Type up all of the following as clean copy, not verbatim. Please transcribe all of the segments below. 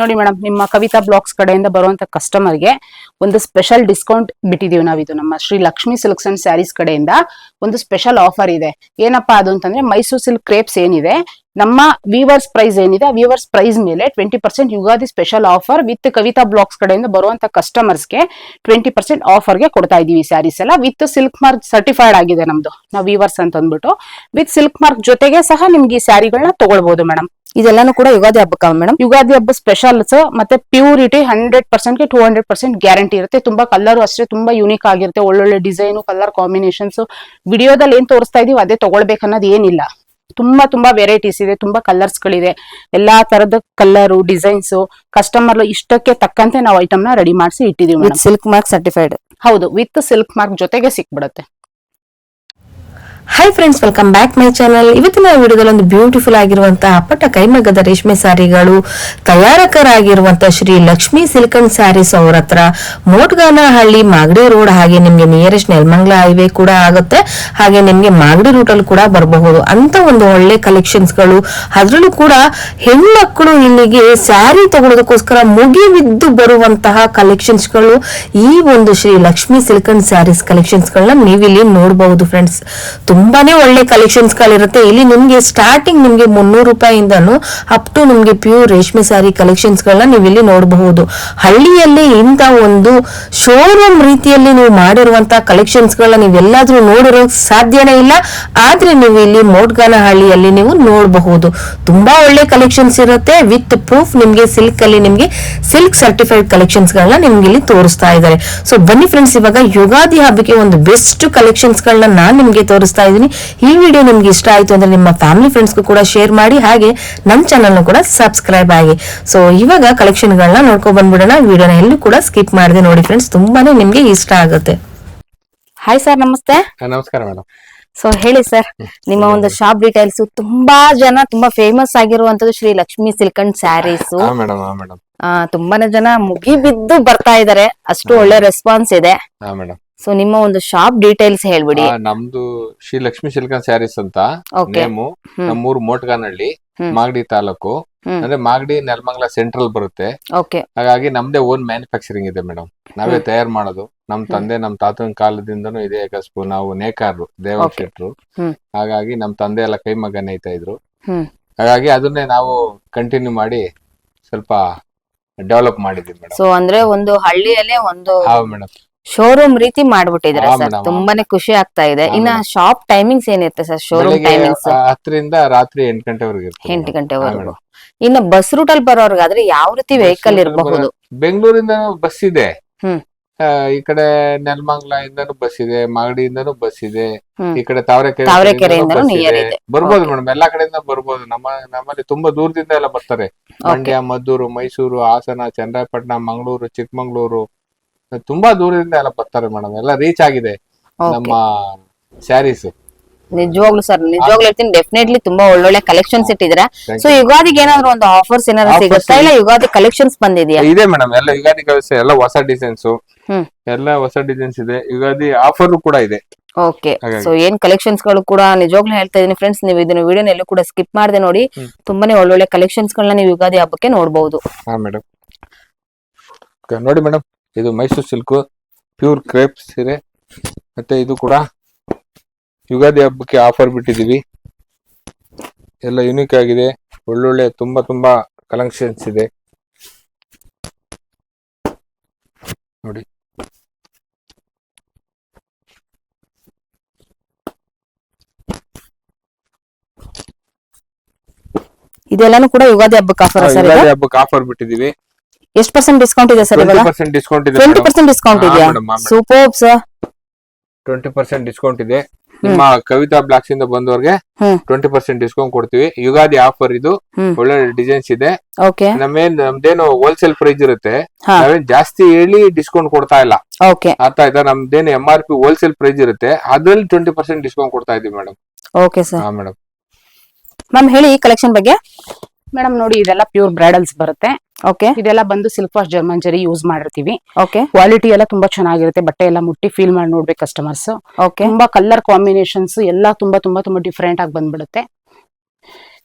ನೋಡಿ ಮೇಡಮ್, ನಿಮ್ಮ ಕವಿತಾ ಬ್ಲಾಗ್ಸ್ ಕಡೆಯಿಂದ ಬರುವಂತ ಕಸ್ಟಮರ್ಗೆ ಒಂದು ಸ್ಪೆಷಲ್ ಡಿಸ್ಕೌಂಟ್ ಬಿಟ್ಟಿದೀವಿ ನಾವಿದು ನಮ್ಮ ಶ್ರೀ ಲಕ್ಷ್ಮಿ ಸಿಲ್ಕ್ಸ್ ಅಂಡ್ ಸ್ಯಾರೀಸ್ ಕಡೆಯಿಂದ ಒಂದು ಸ್ಪೆಷಲ್ ಆಫರ್ ಇದೆ. ಏನಪ್ಪಾ ಅದು ಅಂತಂದ್ರೆ ಮೈಸೂರು ಸಿಲ್ಕ್ ಕ್ರೇಪ್ಸ್ ಏನಿದೆ, ನಮ್ಮ ವೀವರ್ಸ್ ಪ್ರೈಸ್ ಏನಿದೆ ಆ ವೀವರ್ಸ್ ಪ್ರೈಸ್ ಮೇಲೆ 20% Ugadi special offer with Kavita blogs ಕಡೆಯಿಂದ ಬರುವಂತ ಕಸ್ಟಮರ್ಸ್ಗೆ 20% ಆಫರ್ಗೆ ಕೊಡ್ತಾ ಇದೀವಿ. ಸ್ಯಾರೀಸ್ ಎಲ್ಲ ವಿತ್ ಸಿಲ್ಕ್ ಮಾರ್ಕ್ ಸರ್ಟಿಫೈಡ್ ಆಗಿದೆ ನಮ್ದು, ನಾವು ವೀವರ್ಸ್ ಅಂತ ಅಂದ್ಬಿಟ್ಟು ವಿತ್ ಸಿಲ್ಕ್ ಮಾರ್ಕ್ ಜೊತೆಗೆ ಸಹ ನಿಮ್ಗೆ ಈ ಸ್ಯಾರಿಗಳನ್ನ ತಗೊಳ್ಬಹುದು ಮೇಡಮ್. ಇದೆಲ್ಲಾನು ಕೂಡ ಯುಗಾದಿ ಹಬ್ಬಕ್ಕ ಮೇಡಮ್? ಯುಗಾದಿ ಹಬ್ಬ ಸ್ಪೆಷಲ್ಸ್ ಮತ್ತೆ ಪ್ಯೂರಿಟಿ 100% 200% ಗ್ಯಾರಂಟಿ ಇರುತ್ತೆ. ತುಂಬಾ ಕಲರ್ ಅಷ್ಟೇ ತುಂಬಾ ಯೂನಿಕ್ ಆಗಿರುತ್ತೆ, ಒಳ್ಳೊಳ್ಳೆ ಡಿಸೈನ್ ಕಲರ್ ಕಾಂಬಿನೇಷನ್ಸ್. ವಿಡಿಯೋದಲ್ಲಿ ಏನ್ ತೋರಿಸ್ತಾ ಇದೀವಿ ಅದೇ ತಗೊಳ್ಬೇಕನ್ನೋದು ಏನಿಲ್ಲ. ತುಂಬಾ ವೆರೈಟೀಸ್ ಇದೆ, ತುಂಬಾ ಕಲರ್ಸ್ ಗಳಿದೆ, ಎಲ್ಲಾ ತರದ ಕಲರ್ ಡಿಸೈನ್ಸ್ ಕಸ್ಟಮರ್ ಇಷ್ಟಕ್ಕೆ ತಕ್ಕಂತೆ ನಾವು ಐಟಮ್ ನ ರೆಡಿ ಮಾಡಿಸಿ ಇಟ್ಟಿದೀವಿ. Silk mark certified. ಹೌದು, ವಿತ್ ಸಿಲ್ಕ್ ಮಾರ್ಕ್ ಜೊತೆಗೆ ಸಿಕ್ಬಿಡುತ್ತೆ. Hi friends, welcome back my channel. ಇವತ್ತಿನ ವಿಡಿಯೋದಲ್ಲಿ ಒಂದು ಬ್ಯೂಟಿಫುಲ್ ಆಗಿರುವಂತಹ ಅಪ್ಪಟ ಕೈಮಗ್ಗದ ರೇಷ್ಮೆ ಸ್ಯಾರಿಗಳು ತಯಾರಕರಾಗಿರುವಂತಹ Shri Lakshmi silk and sarees ಅವ್ರ ಹತ್ರ ಮೋಟ್ಗಾನಹಳ್ಳಿ ಮಾಗಡಿ ರೋಡ್, ಹಾಗೆ ನಿಮ್ಗೆ ನಿಯರೆಸ್ಟ್ ನೆಲಮಂಗಲ ಹೈವೇ ಕೂಡ ಆಗುತ್ತೆ, ಹಾಗೆ ನಿಮ್ಗೆ ಮಾಗಡಿ ರೂಟ್ ಅಲ್ಲಿ ಕೂಡ ಬರಬಹುದು ಅಂತ ಒಂದು ಒಳ್ಳೆ ಕಲೆಕ್ಷನ್ಸ್ ಗಳು. ಅದ್ರಲ್ಲೂ ಕೂಡ ಹೆಣ್ಮಕ್ಳು ಇಲ್ಲಿಗೆ ಸ್ಯಾರಿ ತಗೊಳ್ಳೋದಕ್ಕೋಸ್ಕರ ಮುಗಿಬಿದ್ದು ಬರುವಂತಹ ಕಲೆಕ್ಷನ್ಸ್ ಗಳು ಈ ಒಂದು Shri Lakshmi silk and saris collections ಗಳನ್ನ ನೀವಿಲ್ಲಿ ನೋಡಬಹುದು ಫ್ರೆಂಡ್ಸ್. ತುಂಬಾನೇ ಒಳ್ಳೆ ಕಲೆಕ್ಷನ್ಸ್ ಗಳಿರುತ್ತೆ ಇಲ್ಲಿ. ನಿಮ್ಗೆ ಸ್ಟಾರ್ಟಿಂಗ್ ನಿಮ್ಗೆ 300 ರೂಪಾಯಿಂದನು ಅಪ್ ಟು ನಿಮ್ಗೆ ಪ್ಯೂರ್ ರೇಷ್ಮೆ ಸ್ಯಾರಿ ಕಲೆಕ್ಷನ್ಸ್ ಗಳನ್ನ ನೀವು ಇಲ್ಲಿ ನೋಡಬಹುದು. ಹಳ್ಳಿಯಲ್ಲಿ ಇಂತ ಒಂದು ಶೋರೂಮ್ ರೀತಿಯಲ್ಲಿ ನೀವು ಮಾಡಿರುವಂತಹ ಕಲೆಕ್ಷನ್ಸ್ ಗಳನ್ನ ನೀವೆಲ್ಲಾದ್ರೂ ನೋಡಿರೋ ಸಾಧ್ಯನೇ ಇಲ್ಲ. ಆದ್ರೆ ನೀವು ಇಲ್ಲಿ ಮೋಟ್ಗಾನಹಳ್ಳಿಯಲ್ಲಿ ನೀವು ನೋಡಬಹುದು. ತುಂಬಾ ಒಳ್ಳೆ ಕಲೆಕ್ಷನ್ಸ್ ಇರುತ್ತೆ ವಿತ್ ಪ್ರೂಫ್. ನಿಮ್ಗೆ ಸಿಲ್ಕ್ ಅಲ್ಲಿ ನಿಮ್ಗೆ ಸಿಲ್ಕ್ ಸರ್ಟಿಫೈಡ್ ಕಲೆಕ್ಷನ್ಸ್ ಗಳನ್ನ ನಿಮ್ಗೆ ಇಲ್ಲಿ ತೋರಿಸ್ತಾ ಇದ್ದಾರೆ. ಸೊ ಬನ್ನಿ ಫ್ರೆಂಡ್ಸ್, ಇವಾಗ ಯುಗಾದಿ ಹಬ್ಬಕ್ಕೆ ಒಂದು ಬೆಸ್ಟ್ ಕಲೆಕ್ಷನ್ಸ್ ಗಳನ್ನ ನಾನ್ ನಿಮ್ಗೆ ತೋರಿಸ್ತಾ ಇದೀನಿ. ಈ ವಿಡಿಯೋ ನಿಮ್ಗೆ ಇಷ್ಟ ಆಯ್ತು ಅಂದ್ರೆ ನಿಮ್ಮ ಫ್ಯಾಮಿಲಿ ಫ್ರೆಂಡ್ಸ್ಗೂ ಕೂಡ ಶೇರ್ ಮಾಡಿ, ಹಾಗೆ ನನ್ನ ಚಾನಲ್ ಕೂಡ ಸಬ್ಸ್ಕ್ರೈಬ್ ಆಗಿ. ಸೊ ಇವಾಗ ಕಲೆಕ್ಷನ್ ಗಳನ್ನ ನೋಡ್ಕೊಂಡ್ ಬಂದ್ಬಿಡೋಣ. ವಿಡಿಯೋನ ಎಲ್ಲೂ ಕೂಡ ಸ್ಕಿಪ್ ಮಾಡದೆ ನೋಡಿ ಫ್ರೆಂಡ್ಸ್, ತುಂಬಾನೇ ನಿಮ್ಗೆ ಇಷ್ಟ ಆಗುತ್ತೆ. ಹಾಯ್ ಸರ್, ನಮಸ್ತೆ. ನಮಸ್ಕಾರ ಮೇಡಮ್. ಸೊ ಹೇಳಿ ಸರ್, ನಿಮ್ಮ ಒಂದು ಶಾಪ್ ಡೀಟೇಲ್ಸ್. ತುಂಬಾ ಜನ ತುಂಬಾ ಫೇಮಸ್ ಆಗಿರುವಂತದ್ದು ಶ್ರೀ ಲಕ್ಷ್ಮಿ ಸಿಲ್ಕ್ ಅಂಡ್ ಸ್ಯಾರೀಸ್. ತುಂಬಾನೇ ಜನ ಮುಗಿಬಿದ್ದು ಬರ್ತಾ ಇದಾರೆ, ಅಷ್ಟು ಒಳ್ಳೆ ರೆಸ್ಪಾನ್ಸ್ ಇದೆ. ಸೊ ನಿಮ್ಮ ಒಂದು ಶಾಪ್ ಡೀಟೇಲ್ಸ್ ಹೇಳ್ಬಿಡಿ. ನಮ್ದು ಶ್ರೀ ಲಕ್ಷ್ಮಿ ಸಿಲ್ಕ್ ಅಂಡ್ ಸ್ಯಾರೀಸ್ ಅಂತ ನೇಮು. ನಮ್ಮೂರು ಮೋಟ್ಗಾನಹಳ್ಳಿ, ಮಾಗಡಿ ತಾಲೂಕು, ಅಂದ್ರೆ ಮಾಗಡಿ ನೆಲಮಂಗಲ ಸೆಂಟ್ರಲ್ ಬರುತ್ತೆ. ಹಾಗಾಗಿ ನಮ್ದೇ ಓನ್ ಮ್ಯಾನುಫ್ಯಾಕ್ಚರಿಂಗ್ ಇದೆ ಮೇಡಮ್. ನಾವೇ ತಯಾರು ಮಾಡೋದು. ನಮ್ ತಂದೆ ನಮ್ ತಾತನ ಕಾಲದಿಂದನೂ ಇದೆ ಕಸ್ಬು. ನಾವು ನೇಕಾರರು, ದೇವ ಶೆಟ್ರು. ಹಾಗಾಗಿ ನಮ್ ತಂದೆ ಎಲ್ಲ ಕೈಮಗ್ಗ ನೇಯ್ತಾ ಇದ್ರು. ಹಾಗಾಗಿ ಅದನ್ನೇ ನಾವು ಕಂಟಿನ್ಯೂ ಮಾಡಿ ಸ್ವಲ್ಪ ಡೆವಲಪ್ ಮಾಡಿದ್ವಿ ಮೇಡಮ್. ಸೊ ಅಂದ್ರೆ ಒಂದು ಹಳ್ಳಿಯಲ್ಲೇ ಒಂದು ಮೇಡಮ್ ಶೋರೂಮ್ ರೀತಿ ಮಾಡ್ಬಿಟ್ಟಿದ್ರೆ ಸರ್, ತುಂಬಾನೇ ಖುಷಿ ಆಗ್ತಾ ಇದೆ. ಇನ್ನ ಶಾಪ್ ಟೈಮಿಂಗ್ಸ್ ಏನಿರುತ್ತೆ ಸರ್? ಶೋರೂಮ್ ಟೈಮಿಂಗ್ಸ್ 10 ರಿಂದ ರಾತ್ರಿ 8 ಗಂಟೆವರೆಗೆ. 8 ಗಂಟೆವರೆಗೂ. ಇನ್ನು ಬಸ್ ರೂಟ್ ಅಲ್ಲಿ ಬರೋರ್ಗಾದ್ರೆ ಯಾವ ರೀತಿ ವೆಹಿಕಲ್ ಇರಬಹುದು? ಬೆಂಗಳೂರಿಂದ ಬಸ್ ಇದೆ, ಈ ಕಡೆ ನೆಲಮಂಗಲ ಇಂದನೂ ಬಸ್ ಇದೆ, ಮಾಗಡಿಯಿಂದನೂ ಬಸ್ ಇದೆ, ಈ ಕಡೆ ತಾವರೆಕೆರೆಯಿಂದನೂ ಬರ್ಬೋದು ಮೇಡಮ್. ಎಲ್ಲಾ ಕಡೆಯಿಂದ ಬರ್ಬೋದು. ನಮ್ಮಲ್ಲಿ ತುಂಬಾ ದೂರದಿಂದ ಎಲ್ಲ ಬರ್ತಾರೆ. ಮಂಡ್ಯ, ಮದ್ದೂರು, ಮೈಸೂರು, ಹಾಸನ, ಚನ್ನರಾಯಪಟ್ಟಣ, ಮಂಗಳೂರು, ಚಿಕ್ಕಮಂಗ್ಳೂರು, ತುಂಬಾ ದೂರದಿಂದ ಎಲ್ಲ ಬರ್ತಾರೆ ಮೇಡಮ್. ಎಲ್ಲ ರೀಚ್ ಆಗಿದೆ ನಮ್ಮ ಸ್ಯಾರೀಸ್. ನಿಜವಾಗ್ಲು ಸರ್, ನಿಜವಾಗ್ಲು ಹೇಳ್ತೀನಿ, ಡೆಫಿನೆಟ್ಲಿ ತುಂಬಾ ಒಳ್ಳೊಳ್ಳೆ ಕಲೆಕ್ಷನ್ಸ್ ಇಟ್ಟಿದ್ರೆ. ಸೊ ಯುಗಾದಿಗೆ ಏನಾದ್ರು ಒಂದು ಆಫರ್ಸ್ ಏನಾದ್ರು ಸಿಗುತ್ತಾ? ಇಲ್ಲ ಯುಗಾದಿ ಕಲೆಕ್ಷನ್ಸ್ ಬಂದಿದೆಯಾ? ಇದೆ ಮೇಡಮ್, ಎಲ್ಲ ಯುಗಾದಿ ಎಲ್ಲ ಹೊಸ ಡಿಸೈನ್ಸ್, ಎಲ್ಲ ಹೊಸ ಡಿಸೈನ್ಸ್ ಇದೆ. ಯುಗಾದಿ ಆಫರ್ ಕೂಡ ಇದೆ. ಓಕೆ. ಸೊ ಏನ್ ಕಲೆಕ್ಷನ್ಸ್ ಗಳು ಕೂಡ ನಿಜವಾಗ್ಲೂ ಹೇಳ್ತಾ ಇದೀನಿ ಫ್ರೆಂಡ್ಸ್, ನೀವು ಇದನ್ನ ವಿಡಿಯೋನ ಎಲ್ಲೂ ಕೂಡ ಸ್ಕಿಪ್ ಮಾಡದೆ ನೋಡಿ. ತುಂಬಾನೇ ಒಳ್ಳೊಳ್ಳೆ ಕಲೆಕ್ಷನ್ಸ್ ಗಳನ್ನ ನೀವು ಯುಗಾದಿ ಹಬ್ಬಕ್ಕೆ ನೋಡಬಹುದು. ಮೇಡಮ್ ನೋಡಿ ಮೇಡಮ್, ಇದು ಮೈಸೂರು ಸಿಲ್ಕ್ ಪ್ಯೂರ್ ಕ್ರೇಪ್ ಸೀರೆ. ಮತ್ತೆ ಇದು ಕೂಡ ಯುಗಾದಿ ಹಬ್ಬಕ್ಕೆ ಆಫರ್ ಬಿಟ್ಟಿದೀವಿ. ಎಲ್ಲ ಯುನಿಕ್ ಆಗಿದೆ, ಒಳ್ಳೊಳ್ಳೆ ತುಂಬಾ ಕಲೆಕ್ಷನ್ಸ್ ಇದೆ ನೋಡಿ. ಇದೆಲ್ಲಾನು ಕೂಡ ಯುಗಾದಿ ಹಬ್ಬಕ್ಕೆ ಆಫರ್. ಯುಗಾದಿ ಹಬ್ಬಕ್ಕೆ ಆಫರ್ ಬಿಟ್ಟಿದೀವಿ. ಎಷ್ಟು % ಡಿಸ್ಕೌಂಟ್ ಇದೆ ಸರ್? 20% ಡಿಸ್ಕೌಂಟ್ ಇದೆ. 20% ಡಿಸ್ಕೌಂಟ್ ಇದೆಯಾ? Super sir. 20% ಡಿಸ್ಕೌಂಟ್ ಇದೆ. ನಿಮ್ಮ ಕವಿತಾ ಬ್ಲಾಕ್ಸ್ ಇಂದ ಬಂದವ್ರಿಗೆ 20% ಡಿಸ್ಕೌಂಟ್ ಕೊಡ್ತೀವಿ. ಯುಗಾದಿ ಆಫರ್ ಇದು. ಒಳ್ಳೆ ಡಿಸೈನ್ಸ್ ಇದೆ. ನಮ್ದೇನು ಹೋಲ್ಸೇಲ್ ಪ್ರೈಸ್ ಇರುತ್ತೆ, ನಾವೇನ್ ಜಾಸ್ತಿ ಹೇಳಿ ಡಿಸ್ಕೌಂಟ್ ಕೊಡ್ತಾ ಇಲ್ಲ. ಅರ್ಥ ಆಯ್ತಾ? ನಮ್ದೇನು MRP ಹೋಲ್ಸೇಲ್ ಪ್ರೈಸ್ ಇರುತ್ತೆ, ಅದ್ರಲ್ಲಿ 20% ಡಿಸ್ಕೌಂಟ್ ಕೊಡ್ತಾ ಇದೀವಿ ಮೇಡಮ್. Okay sir. ಮೇಡಮ್ ಹೇಳಿ ಈ ಕಲೆಕ್ಷನ್ ಬಗ್ಗೆ. ಮೇಡಮ್ ನೋಡಿ, ಇದೆಲ್ಲ ಪ್ಯೂರ್ ಬ್ರೈಡಲ್ಸ್ ಬರುತ್ತೆ. ಇದೆಲ್ಲ ಬಂದು ಸಿಲ್ಕ್ ವಾಶ್ ಜರ್ಮನ್ ಜರಿ ಯೂಸ್ ಮಾಡಿರ್ತೀವಿ. ಕ್ವಾಲಿಟಿ ಎಲ್ಲ ತುಂಬಾ ಚೆನ್ನಾಗಿರುತ್ತೆ. ಬಟ್ಟೆ ಎಲ್ಲ ಮುಟ್ಟಿ ಫೀಲ್ ಮಾಡಿ ನೋಡ್ಬೇಕು ಕಸ್ಟಮರ್ಸ್. ತುಂಬಾ ಕಲರ್ ಕಾಂಬಿನೇಷನ್ಸ್ ಎಲ್ಲ ತುಂಬಾ ಡಿಫರೆಂಟ್ ಆಗಿ ಬಂದ್ಬಿಡುತ್ತೆ.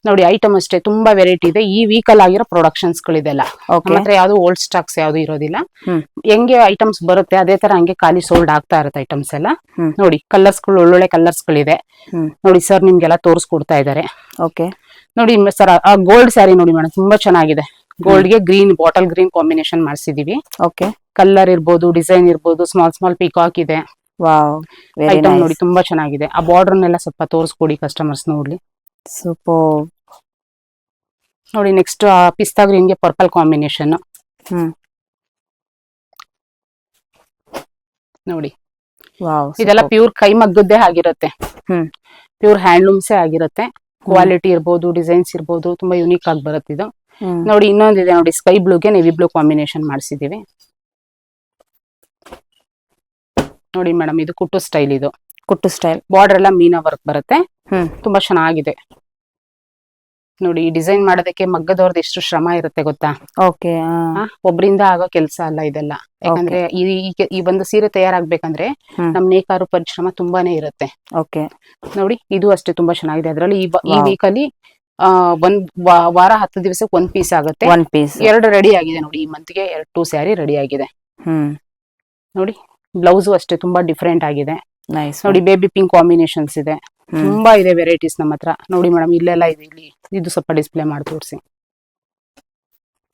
ನೋಡಿ ಐಟಮ್ ಅಷ್ಟೇ ತುಂಬಾ ವೆರೈಟಿ ಇದೆ. ಈ ವೀಕಲ್ ಆಗಿರೋ ಪ್ರೊಡಕ್ಷನ್ಸ್ ಗಳಿದೆಲ್ಲ. Okay. ಮಾತ್ರ ಯಾವ್ದು ಓಲ್ಡ್ ಸ್ಟಾಕ್ಸ್ ಯಾವ್ದು ಇರೋದಿಲ್ಲ. ಹ್ಮ್. ಹೆಂಗೆ ಐಟಮ್ಸ್ ಬರುತ್ತೆ ಅದೇ ತರ ಹಂಗೆ ಖಾಲಿ ಸೋಲ್ಡ್ ಆಗ್ತಾ ಇರುತ್ತೆ ಐಟಮ್ಸ್ ಎಲ್ಲ. ಹ್ಮ್. ನೋಡಿ ಕಲರ್ಸ್ ಗಳು ಒಳ್ಳೊಳ್ಳೆ ಕಲರ್ಸ್ ಗಳಿದೆ. ಹ್ಮ್. ನೋಡಿ ಸರ್ ನಿಮ್ಗೆಲ್ಲ ತೋರಿಸ್ಕೊಡ್ತಾ ಇದಾರೆ. ಓಕೆ. ನೋಡಿ ಸರ್ ಆ ಗೋಲ್ಡ್ ಸ್ಯಾರಿ ನೋಡಿ ಮೇಡಮ್ ತುಂಬಾ ಚೆನ್ನಾಗಿದೆ. ಗೋಲ್ಡ್ ಗೆ ಗ್ರೀನ್ ಬಾಟಲ್ ಗ್ರೀನ್ ಕಾಂಬಿನೇಷನ್ ಮಾಡಿಸಿದೀವಿ. ಓಕೆ. ಕಲರ್ ಇರ್ಬೋದು, ಡಿಸೈನ್ ಇರ್ಬೋದು, ಸ್ಮಾಲ್ ಸ್ಮಾಲ್ ಪಿಕಾಕ್ ಇದೆ. Wow, very item nice. ನೋಡಿ ತುಂಬಾ ಚೆನ್ನಾಗಿದೆ. ಆ ಬಾರ್ಡರ್ನೆಲ್ಲ ಸ್ವಲ್ಪ ತೋರಿಸ್ಕೊಡಿ ಕಸ್ಟಮರ್ಸ್ ನೋಡ್ಲಿ. ಸೂಪರ್. ನೋಡಿ ನೆಕ್ಸ್ಟ್ ಪಿಸ್ತಾ ಗ್ರೀನ್ ಗೆ ಪರ್ಪಲ್ ಕಾಂಬಿನೇಷನ್. ಹ್ಮ್. ನೋಡಿ ವಾವ್, ಇದೆಲ್ಲ ಪ್ಯೂರ್ ಕೈಮಗ್ಗದ್ದೇ ಆಗಿರುತ್ತೆ. ಹ್ಮ್. ಪ್ಯೂರ್ ಹ್ಯಾಂಡ್ಲೂಮ್ಸೇ ಆಗಿರುತ್ತೆ. ಕ್ವಾಲಿಟಿ ಇರ್ಬೋದು, ಡಿಸೈನ್ಸ್ ಇರ್ಬೋದು, ತುಂಬಾ ಯುನೀಕ್ ಆಗಿ ಬರುತ್ತೆ ಇದು. ಹ್ಮ್. ನೋಡಿ ಇನ್ನೊಂದಿದೆ ನೋಡಿ ಸ್ಕೈ ಬ್ಲೂಗೆ ನೆವಿ ಬ್ಲೂ ಕಾಂಬಿನೇಷನ್ ಮಾಡಿಸಿದೀವಿ. ನೋಡಿ ಮೇಡಮ್ ಇದು ಕುಟ್ಟು ಸ್ಟೈಲ್. ಇದು ಕುಟ್ಟು ಸ್ಟೈಲ್. ಬಾರ್ಡರ್ ಎಲ್ಲ ಮೀನಾ ವರ್ಕ್ ಬರುತ್ತೆ. ಹ್ಮ್. ತುಂಬಾ ಚೆನ್ನಾಗಿದೆ. ನೋಡಿ ಈ ಡಿಸೈನ್ ಮಾಡೋದಕ್ಕೆ ಮಗ್ಗದವ್ರದ್ದು ಎಷ್ಟು ಶ್ರಮ ಇರುತ್ತೆ ಗೊತ್ತಾ. ಓಕೆ. ಒಬ್ರಿಂದ ಆಗೋ ಕೆಲಸ ಅಲ್ಲ ಇದೆಲ್ಲ. ಯಾಕಂದ್ರೆ ಈ ಒಂದು ಸೀರೆ ತಯಾರಾಗ್ಬೇಕಂದ್ರೆ ಹ್ಮ್. ನಮ್ ನೇಕಾರು ಪರಿಶ್ರಮ ತುಂಬಾನೇ ಇರುತ್ತೆ. ಓಕೆ. ನೋಡಿ ಇದು ಅಷ್ಟೇ ತುಂಬಾ ಚೆನ್ನಾಗಿದೆ. ಅದ್ರಲ್ಲಿ ಈ Wow. ವೀಕ್ ಅಲ್ಲಿ ಒಂದ್ ವಾರ 10 ದಿವಸಕ್ಕೆ ಒಂದ್ ಪೀಸ್ ಆಗುತ್ತೆ. One piece. 2 ರೆಡಿ ಆಗಿದೆ ನೋಡಿ. ಈ ಮಂತ್ಗೆ 2 ಸ್ಯಾರಿ ರೆಡಿ ಆಗಿದೆ. ಹ್ಮ್. ನೋಡಿ ಬ್ಲೌಸು ಅಷ್ಟೇ ತುಂಬಾ ಡಿಫ್ರೆಂಟ್ ಆಗಿದೆ. ನೈಸ್. ನೋಡಿ ಬೇಬಿ ಪಿಂಕ್ ಕಾಂಬಿನೇಷನ್ಸ್ ಇದೆ. ತುಂಬಾ ಇದೆ ವೆರೈಟೀಸ್ ನಮ್ಮ ಹತ್ರ. ನೋಡಿ ಮೇಡಮ್ ಇಲ್ಲೆಲ್ಲ ಇದೆ. ಇಲ್ಲಿ ಇದು ಸ್ವಲ್ಪ ಡಿಸ್ಪ್ಲೇ ಮಾಡಿ ತೋರಿಸಿ.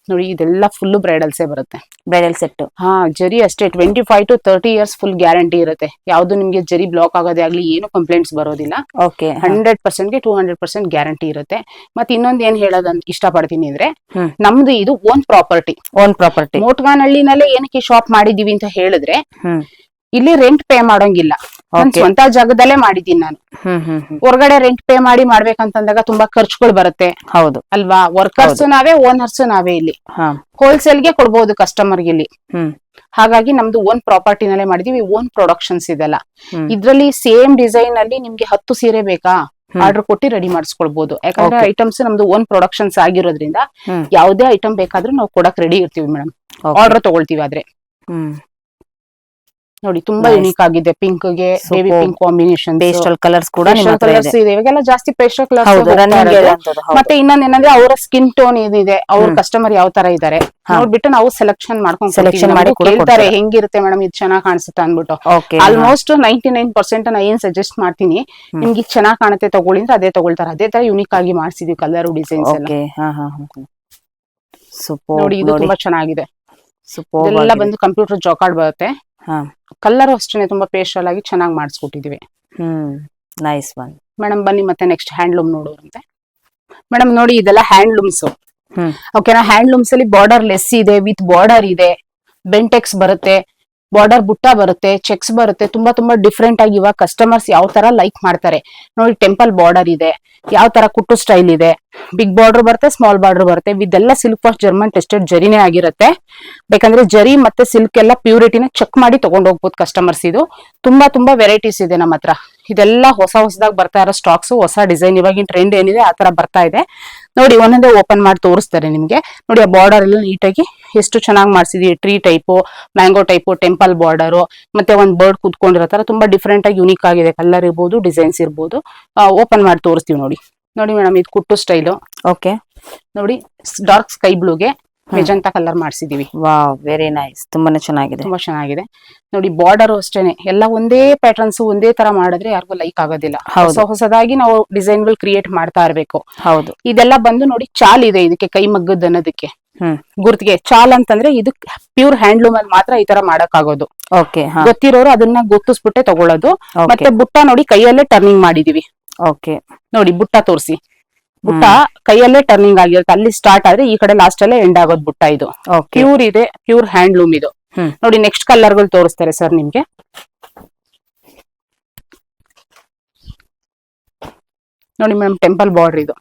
ನೋಡಿ ಇದೆಲ್ಲ ಫುಲ್ ಬ್ರೈಡಲ್ಸೇ ಬರುತ್ತೆ. Bridal set. ಹಾ ಜರಿ ಅಷ್ಟೇ 25 to 30 years ಫುಲ್ ಗ್ಯಾರಂಟಿ ಇರುತ್ತೆ. ಯಾವ್ದು ನಿಮ್ಗೆ ಜರಿ ಬ್ಲಾಕ್ ಆಗೋದೇ ಆಗ್ಲಿ ಏನು ಕಂಪ್ಲೇಂಟ್ಸ್ ಬರೋದಿಲ್ಲ. ಓಕೆ. 100% ಗೆ 200% ಗ್ಯಾರಂಟಿ ಇರುತ್ತೆ. ಮತ್ತೆ ಇನ್ನೊಂದ್ ಏನ್ ಹೇಳೋದ್ ಇಷ್ಟಪಡ್ತೀನಿ ಅಂದ್ರೆ ಹ್ಮ್. ನಮ್ದು ಇದು ಓನ್ ಪ್ರಾಪರ್ಟಿ. Own property. ಮೋಟ್ಗಾನಹಳ್ಳಿನಲ್ಲೇ ಏನಕ್ಕೆ ಶಾಪ್ ಮಾಡಿದೀವಿ ಅಂತ ಹೇಳಿದ್ರೆ ಹ್ಮ್. ಇಲ್ಲಿ ರೆಂಟ್ ಪೇ ಮಾಡೋಂಗಿಲ್ಲ. ನನ್ Okay. ಸ್ವಂತ ಜಾಗದಲ್ಲೇ ಮಾಡಿದೀನಿ ನಾನು. ಹ್ಮ್. ಹ್ಮ್. ಹ್ಮ್. ಹೊರಗಡೆ ರೆಂಟ್ ಪೇ ಮಾಡಿ ಮಾಡ್ಬೇಕಂತಂದಾಗ ತುಂಬಾ ಖರ್ಚುಗಳು ಬರುತ್ತೆ ಹೌದು. ಅಲ್ವಾ. ವರ್ಕರ್ಸ್ ನಾವೇ, ಓನರ್ಸ್ ನಾವೇ. ಇಲ್ಲಿ ಹಾ. ಹೋಲ್ಸೇಲ್ಗೆ ಕೊಡ್ಬೋದು ಕಸ್ಟಮರ್ಗೆ ಇಲ್ಲಿ. ಹ್ಮ್. ಹಾಗಾಗಿ ನಮ್ದು ಓನ್ ಪ್ರಾಪರ್ಟಿನಲ್ಲೇ ಮಾಡಿದೀವಿ. ಓನ್ ಪ್ರೊಡಕ್ಷನ್ಸ್ ಇದೆಲ್ಲ. ಹ್ಮ್. ಇದ್ರಲ್ಲಿ ಸೇಮ್ ಡಿಸೈನ್ ಅಲ್ಲಿ ನಿಮ್ಗೆ 10 ಸೀರೆ ಬೇಕಾ ಹ್ಮ್. ಆರ್ಡರ್ ಕೊಟ್ಟು ರೆಡಿ ಮಾಡಿಸ್ಕೊಳ್ಬಹುದು. ಯಾಕಂದ್ರೆ Okay. ಐಟಮ್ಸ್ ನಮ್ದು ಓನ್ ಪ್ರೊಡಕ್ಷನ್ಸ್ ಆಗಿರೋದ್ರಿಂದ ಹ್ಮ್. ಯಾವುದೇ ಐಟಮ್ ಬೇಕಾದ್ರೂ ನಾವು ಕೊಡಕ್ ರೆಡಿ ಇರ್ತೀವಿ ಮೇಡಮ್. Okay. ಆರ್ಡರ್ ತಗೊಳ್ತೀವಿ ಆದ್ರೆ. ಹ್ಮ್. ನೋಡಿ ತುಂಬಾ Nice. ಯುನೀಕ್ ಆಗಿದೆ. ಪಿಂಕ್ ಗೆ baby Superb. Pink combination. Pastel colours ಕೂಡ ನಿಮ್ಮ ಹತ್ರ ಕಲರ್ಸ್ ಇದೆ. ಇದೆ. ಇವಾಗೆಲ್ಲ ಜಾಸ್ತಿ ಪೇಸ್ಟಲ್ ಹೌದು, running ಇದೆ ಕಲರ್ಸ್. ಅಂತದ್ದು, ಹೌದು. ಮತ್ತೆ ಇನ್ನೊಂದ್ ಏನಂದ್ರೆ ಅವರ ಸ್ಕಿನ್ ಟೋನ್ ಏನಿದೆ, ಅವ್ರ ಹ್ಮ್. ಕಸ್ಟಮರ್ ಯಾವ ತರ ಇದಾರೆ ಹಾ. ನೋಡ್ಬಿಟ್ಟು ನಾವು ಸೆಲೆಕ್ಷನ್ ಮಾಡ್ಕೊಂಡು Selection ಮಾಡಿ ಕೂಡ ಕೇಳ್ತಾರೆ ಕೊಡ್ತೀರಾ. ಹೆಂಗಿರುತ್ತೆ ಮೇಡಮ್ ಇದು ಚೆನ್ನಾಗ್ ಕಾಣಿಸುತ್ತೆ ಅನ್ಬಿಟ್ಟು. ಓಕೆ. ಆಲ್ಮೋಸ್ಟ್ 99% ನಾ ಏನ್ ಸಜೆಸ್ಟ್ ಮಾಡ್ತೀನಿ ನಿಮ್ಗೆ ಇದು ಚೆನ್ನಾಗ್ ಕಾಣುತ್ತೆ ತಗೊಳ್ಳಿ ಅಂದ್ರೆ ಅದೇ ತಗೊಳ್ತಾರೆ. ಅದೇ ತರ ಯುನೀಕ್ ಆಗಿ ಮಾಡಿಸಿದೀವಿ ಕಲರ್ ಡಿಸೈನ್ಸ್ ಎಲ್ಲ. ಓಕೆ. ಹಾ. ಹಾ. ಸೂಪರ್. ನೋಡಿ ಇದು ತುಂಬಾ ಚೆನ್ನಾಗಿದೆ. ಸೂಪರ್. ಇದೆಲ್ಲ ಬಂದು ಕಂಪ್ಯೂಟರ್ ಜಾಕಾರ್ಡ್ ಬರುತ್ತೆ. ಹಾ. ಕಲರ್ ಅಷ್ಟೇ ತುಂಬಾ ಪೇಸ್ಟಲ್ ಆಗಿ ಚೆನ್ನಾಗಿ ಮಾಡಿಸ್ಕೊಟ್ಟಿದೀವಿ. ಹ್ಮ್. Nice one. ಮೇಡಮ್ ಬನ್ನಿ ಮತ್ತೆ ನೆಕ್ಸ್ಟ್ ಹ್ಯಾಂಡ್ಲೂಮ್ ನೋಡೋರಂತೆ. ಮೇಡಮ್ ನೋಡಿ ಇದೆಲ್ಲ ಹ್ಯಾಂಡ್ಲೂಮ್ಸ್. ಹ್ಮ್. ಓಕೆನಾ. ಹ್ಯಾಂಡ್ಲೂಮ್ಸ್ ಅಲ್ಲಿ ಬಾರ್ಡರ್ ಲೆಸ್ ಇದೆ, ವಿತ್ ಬಾರ್ಡರ್ ಇದೆ, ಬೆಂಟೆಕ್ಸ್ ಬರುತ್ತೆ, ಬಾರ್ಡರ್ ಬುಟ್ಟ ಬರುತ್ತೆ, ಚೆಕ್ಸ್ ಬರುತ್ತೆ. ತುಂಬಾ ತುಂಬಾ ಡಿಫ್ರೆಂಟ್ ಆಗಿ ಇವಾಗ ಕಸ್ಟಮರ್ಸ್ ಯಾವ ತರ ಲೈಕ್ ಮಾಡ್ತಾರೆ ನೋಡಿ. ಟೆಂಪಲ್ ಬಾರ್ಡರ್ ಇದೆ, ಯಾವ ತರ ಕುಟ್ಟು ಸ್ಟೈಲ್ ಇದೆ, ಬಿಗ್ ಬಾರ್ಡರ್ ಬರುತ್ತೆ, ಸ್ಮಾಲ್ ಬಾರ್ಡರ್ ಬರುತ್ತೆ. ಇದೆಲ್ಲ ಸಿಲ್ಕ್ ವಾಶ್ ಜರ್ಮನ್ ಟೆಸ್ಟೆಡ್ ಜರಿನೇ ಆಗಿರುತ್ತೆ. ಬೇಕಂದ್ರೆ ಜರಿ ಮತ್ತೆ ಸಿಲ್ಕ್ ಎಲ್ಲ ಪ್ಯೂರಿಟಿನ ಚೆಕ್ ಮಾಡಿ ತಗೊಂಡ್ ಹೋಗ್ಬೋದು ಕಸ್ಟಮರ್ಸ್. ಇದು ತುಂಬಾ ತುಂಬಾ ವೆರೈಟೀಸ್ ಇದೆ ನಮ್ಮ ಹತ್ರ. ಇದೆಲ್ಲ ಹೊಸದಾಗಿ ಬರ್ತಾ ಇರೋ ಸ್ಟಾಕ್ಸ್, ಹೊಸ ಡಿಸೈನ್, ಇವಾಗಿನ ಟ್ರೆಂಡ್ ಏನಿದೆ ಆ ತರ ಬರ್ತಾ ಇದೆ. ನೋಡಿ ಒಂದೊಂದೇ ಓಪನ್ ಮಾಡಿ ತೋರಿಸ್ತಾರೆ ನಿಮ್ಗೆ. ನೋಡಿ ಆ ಬಾರ್ಡರ್ ಎಲ್ಲ ನೀಟಾಗಿ ಎಷ್ಟು ಚೆನ್ನಾಗಿ ಮಾಡ್ಸಿದೀವಿ. Tree type, mango type, temple border, ಮತ್ತೆ ಒಂದ್ ಬರ್ಡ್ ಕೂತ್ಕೊಂಡಿರೋ ತರ ತುಂಬಾ ಡಿಫ್ರೆಂಟ್ ಆಗಿ ಯುನೀಕ್ ಆಗಿದೆ. ಕಲರ್ ಇರ್ಬೋದು, ಡಿಸೈನ್ಸ್ ಇರ್ಬೋದು. ಓಪನ್ ಮಾಡಿ ತೋರಿಸ್ತೀವಿ ನೋಡಿ. ನೋಡಿ ಮೇಡಮ್ ಇದು ಕುಟ್ಟು ಸ್ಟೈಲು. ಓಕೆ. ನೋಡಿ ಡಾರ್ಕ್ ಸ್ಕೈ ಬ್ಲೂಗೆ ಮೆಜಂತಾ ಕಲರ್ ಮಾಡಿಸಿದೀವಿ. Wow, very nice. ತುಂಬಾನೇ ಚೆನ್ನಾಗಿದೆ. ತುಂಬಾ ಚೆನ್ನಾಗಿದೆ. ನೋಡಿ ಬಾರ್ಡರ್ ಅಷ್ಟೇನೆ ಎಲ್ಲ ಒಂದೇ ಪ್ಯಾಟರ್ನ್ಸ್ ಒಂದೇ ತರ ಮಾಡಿದ್ರೆ ಯಾರಿಗೂ ಲೈಕ್ ಆಗೋದಿಲ್ಲ. ಹೊಸದಾಗಿ ನಾವು ಡಿಸೈನ್ ಗಳು ಕ್ರಿಯೇಟ್ ಮಾಡ್ತಾ ಇರ್ಬೇಕು. ಹೌದು. ಇದೆಲ್ಲ ಬಂದು ನೋಡಿ ಚಾಲ್ ಇದೆ ಇದಕ್ಕೆ, ಕೈ ಮಗ್ಗದ್ ಅನ್ನೋದಕ್ಕೆ ಗುರ್ತಿಗೆ. ಚಾಲ್ ಅಂತಂದ್ರೆ ಇದು ಪ್ಯೂರ್ ಹ್ಯಾಂಡ್ಲೂಮ್ ಅಲ್ಲಿ ಮಾತ್ರ ಈ ತರ ಮಾಡಕ್ ಆಗೋದು. ಓಕೆ. ಗೊತ್ತಿರೋರು ಅದನ್ನ ಗೊತ್ತಿಸ್ಬಿಟ್ಟೆ ತಗೊಳ್ಳೋದು. ಮತ್ತೆ ಬುಟ್ಟ ನೋಡಿ ಕೈಯಲ್ಲೇ ಟರ್ನಿಂಗ್ ಮಾಡಿದೀವಿ. ಓಕೆ. ನೋಡಿ ಬುಟ್ಟ ತೋರಿಸಿ. ಬುಟ್ಟ ಕೈಯಲ್ಲೇ ಟರ್ನಿಂಗ್ ಆಗಿರುತ್ತೆ. ಅಲ್ಲಿ ಸ್ಟಾರ್ಟ್ ಆದ್ರೆ ಈ ಕಡೆ ಲಾಸ್ಟ್ ಅಲ್ಲೇ ಎಂಡ್ ಆಗೋದು ಬುಟ್ಟ. ಇದು ಪ್ಯೂರ್ ಇದೆ, ಪ್ಯೂರ್ ಹ್ಯಾಂಡ್ಲೂಮ್ ಇದು. ನೋಡಿ ನೆಕ್ಸ್ಟ್ ಕಲರ್ ಗಳು ತೋರಿಸ್ತಾರೆ ಸರ್ ನಿಮ್ಗೆ. ನೋಡಿ ಮೇಡಮ್ ಟೆಂಪಲ್ ಬಾರ್ಡರ್ ಇದು.